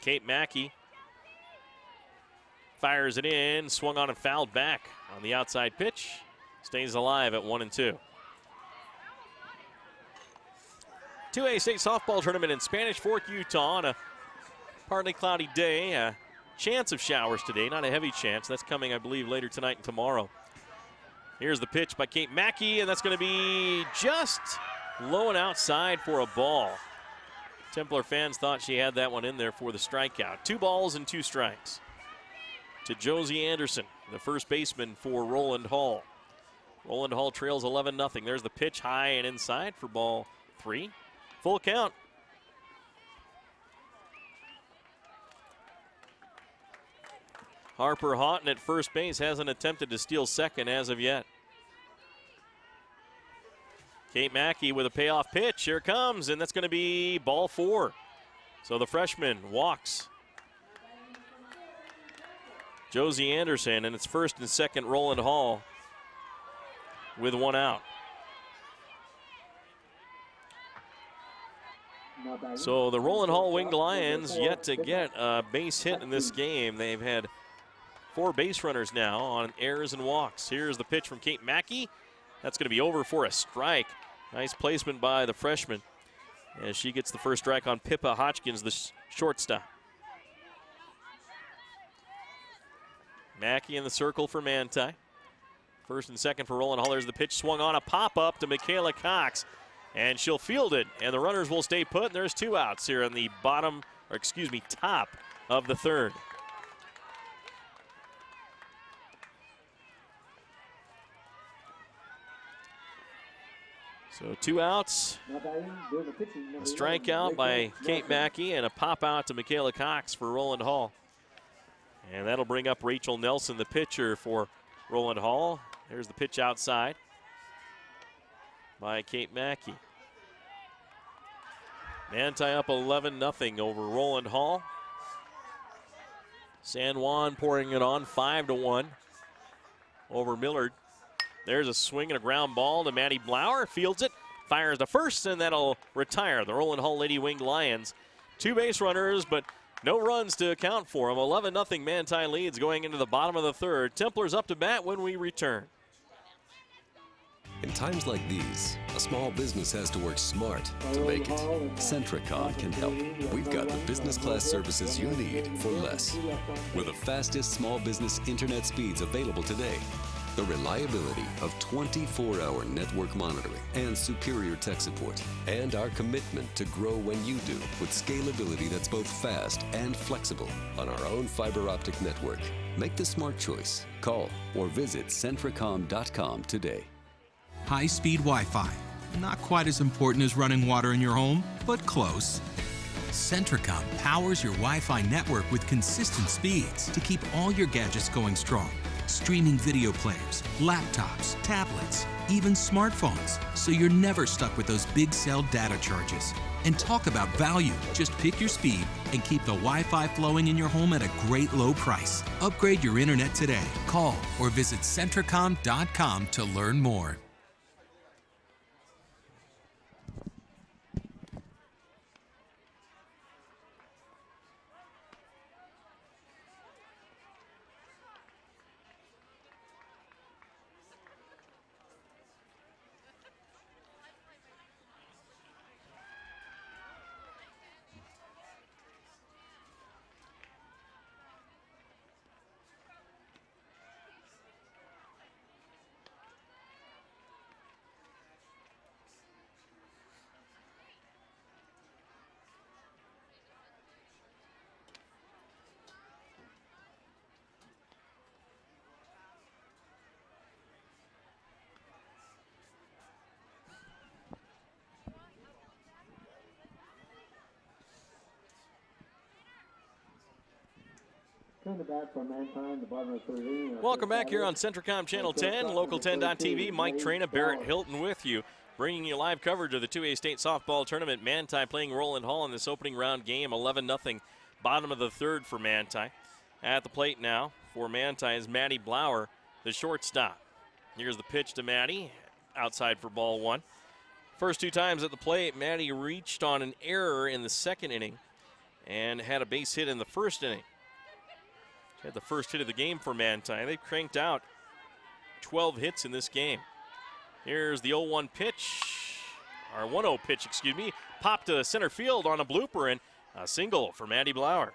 Kate Mackey fires it in, swung on and fouled back on the outside pitch. Stays alive at 1-2. 2A state softball tournament in Spanish Fork, Utah on a partly cloudy day. A chance of showers today, not a heavy chance. That's coming, I believe, later tonight and tomorrow. Here's the pitch by Kate Mackey, and that's going to be just low and outside for a ball. Templar fans thought she had that one in there for the strikeout. 2 balls and 2 strikes to Josie Anderson, the first baseman for Rowland Hall. Rowland Hall trails 11-0. There's the pitch high and inside for ball 3. Full count. Harper Houghton at first base hasn't attempted to steal second as of yet. Kate Mackey with a payoff pitch. Here it comes, and that's going to be ball 4. So the freshman walks. Josie Anderson, and it's first and second Rowland Hall with 1 out. So the Rowland Hall Winged Lions yet to get a base hit in this game. They've had 4 base runners now on errors and walks. Here's the pitch from Kate Mackey. That's going to be over for a strike. Nice placement by the freshman as she gets the first strike on Pippa Hodgkins, the shortstop. Mackey in the circle for Manti. First and second for Rowland Hall. There's the pitch swung on, a pop-up to Michaela Cox. And she'll field it, and the runners will stay put. And there's 2 outs here on the top of the 3rd. So 2 outs, a strikeout by Kate Mackey, and a pop out to Michaela Cox for Rowland Hall. And that'll bring up Rachel Nelson, the pitcher for Rowland Hall. There's the pitch outside by Kate Mackey. Manti up 11-0 over Rowland Hall. San Juan pouring it on 5-1 over Millard. There's a swing and a ground ball to Maddie Blauer. Fields it, fires to first, and that'll retire the Rowland Hall Lady Winged Lions. 2 base runners, but no runs to account for them. 11-0 Manti leads going into the bottom of the 3rd. Templars up to bat when we return. In times like these, a small business has to work smart to make it. Centricom can help. We've got the business class services you need for less. With the fastest small business internet speeds available today, the reliability of 24-hour network monitoring and superior tech support, and our commitment to grow when you do with scalability that's both fast and flexible on our own fiber optic network. Make the smart choice. Call or visit Centricom.com today. High-speed Wi-Fi. Not quite as important as running water in your home, but close. Centricom powers your Wi-Fi network with consistent speeds to keep all your gadgets going strong. Streaming video players, laptops, tablets, even smartphones, so you're never stuck with those big cell data charges. And talk about value. Just pick your speed and keep the Wi-Fi flowing in your home at a great low price. Upgrade your internet today. Call or visit Centricom.com to learn more. Welcome back here on Centricom Channel 10, Local 10.tv. Mike Traina, Barrett Hilton with you, bringing you live coverage of the 2A State Softball Tournament. Manti playing Rowland Hall in this opening round game, 11-0, bottom of the 3rd for Manti. At the plate now for Manti is Maddie Blauer, the shortstop. Here's the pitch to Maddie, outside for ball 1. First 2 times at the plate, Maddie reached on an error in the 2nd inning and had a base hit in the 1st inning. Had the first hit of the game for Manti. They've cranked out 12 hits in this game. Here's the 0-1 pitch, or 1-0 pitch, excuse me. Popped to center field on a blooper, and a single for Maddie Blauer.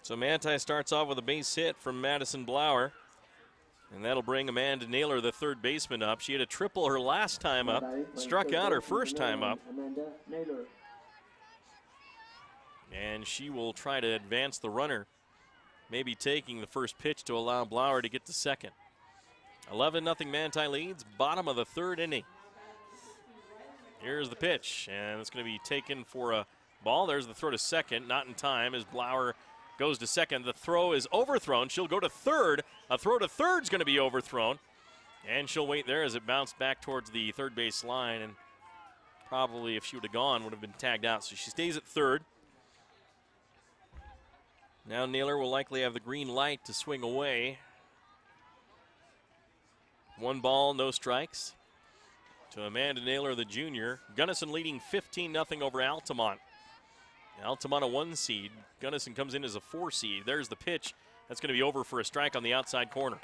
So Manti starts off with a base hit from Madison Blauer, and that'll bring Amanda Naylor, the 3rd baseman, up. She had a triple her last time up, struck out her first time up. And she will try to advance the runner, maybe taking the first pitch to allow Blauer to get to second. 11-0 Manti leads, bottom of the 3rd inning. Here's the pitch, and it's going to be taken for a ball. There's the throw to second, not in time as Blauer goes to second. The throw is overthrown. She'll go to 3rd. A throw to 3rd is going to be overthrown. And she'll wait there as it bounced back towards the third base line, and probably if she would have gone would have been tagged out. So she stays at third. Now Naylor will likely have the green light to swing away. 1 ball, no strikes to Amanda Naylor, the junior. Gunnison leading 15-0 over Altamont. Altamont a 1 seed. Gunnison comes in as a 4 seed. There's the pitch. That's going to be over for a strike on the outside corner.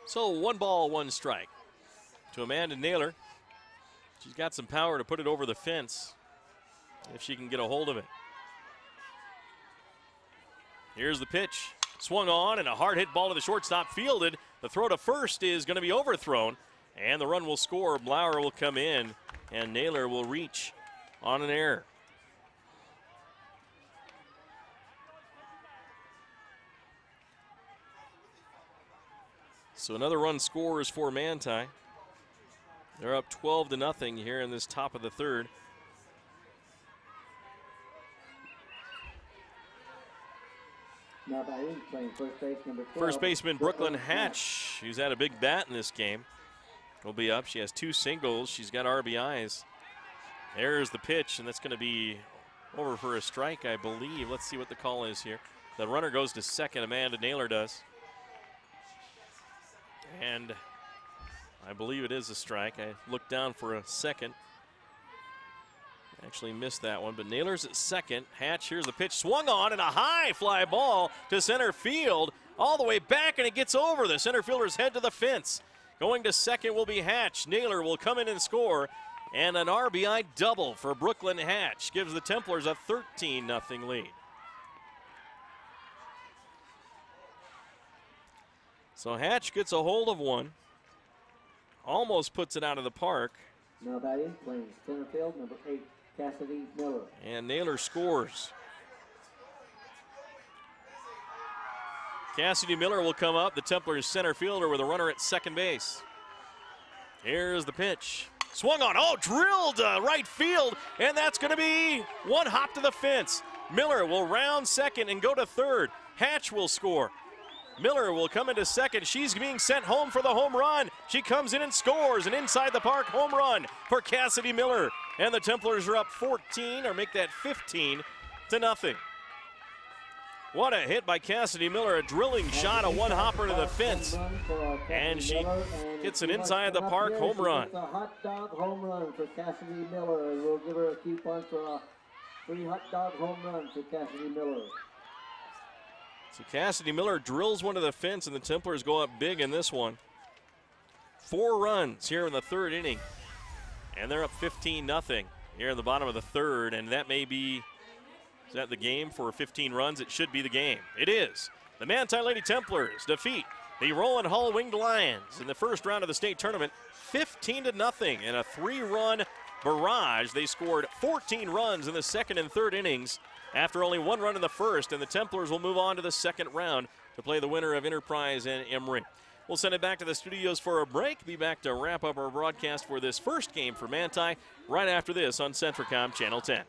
So 1 ball, 1 strike to Amanda Naylor. She's got some power to put it over the fence if she can get a hold of it. Here's the pitch. Swung on, and a hard hit ball to the shortstop, fielded. The throw to first is going to be overthrown, and the run will score. Blauer will come in, and Naylor will reach on an error. So another run scores for Manti. They're up 12-0 here in this top of the third. Now batting, playing first base, number 12. First baseman Brooklyn Hatch, who's had a big bat in this game, will be up. She has 2 singles. She's got RBIs. There's the pitch, and that's going to be over for a strike, I believe. Let's see what the call is here. The runner goes to second. Amanda Naylor does. And I believe it is a strike. I looked down for a second. Actually missed that one, but Naylor's at second. Hatch, here's the pitch, swung on, and a high fly ball to center field, all the way back, and it gets over the center fielder's head to the fence. Going to second will be Hatch. Naylor will come in and score, and an RBI double for Brooklyn Hatch gives the Templars a 13-0 lead. So Hatch gets a hold of one, almost puts it out of the park. Now batting, playing center field, number 8, Cassidy Miller. And Naylor scores. Cassidy Miller will come up, the Templars center fielder, with a runner at second base. Here's the pitch. Swung on, drilled right field, and that's going to be 1 hop to the fence. Miller will round second and go to third. Hatch will score. Miller will come into second. She's being sent home for the home run. She comes in and scores an inside the park home run for Cassidy Miller. And the Templars are up 14, or make that 15-0. What a hit by Cassidy Miller, a drilling shot, a 1 hopper to the fence. And she gets an inside the park home run. It's a hot dog home run for Cassidy Miller. We'll give her a coupon for a free hot dog home run for Cassidy Miller. So Cassidy Miller drills one to the fence, and the Templars go up big in this one. 4 runs here in the third inning, and they're up 15-0 here in the bottom of the third, and that may be, is that the game for 15 runs? It should be the game. It is. The Manti Lady Templars defeat the Rowland Hall Winged Lions in the first round of the state tournament, 15-0 in a 3-run barrage. They scored 14 runs in the second and third innings after only 1 run in the first, and the Templars will move on to the second round to play the winner of Enterprise and Emory. We'll send it back to the studios for a break. Be back to wrap up our broadcast for this first game for Manti right after this on Centricom Channel 10.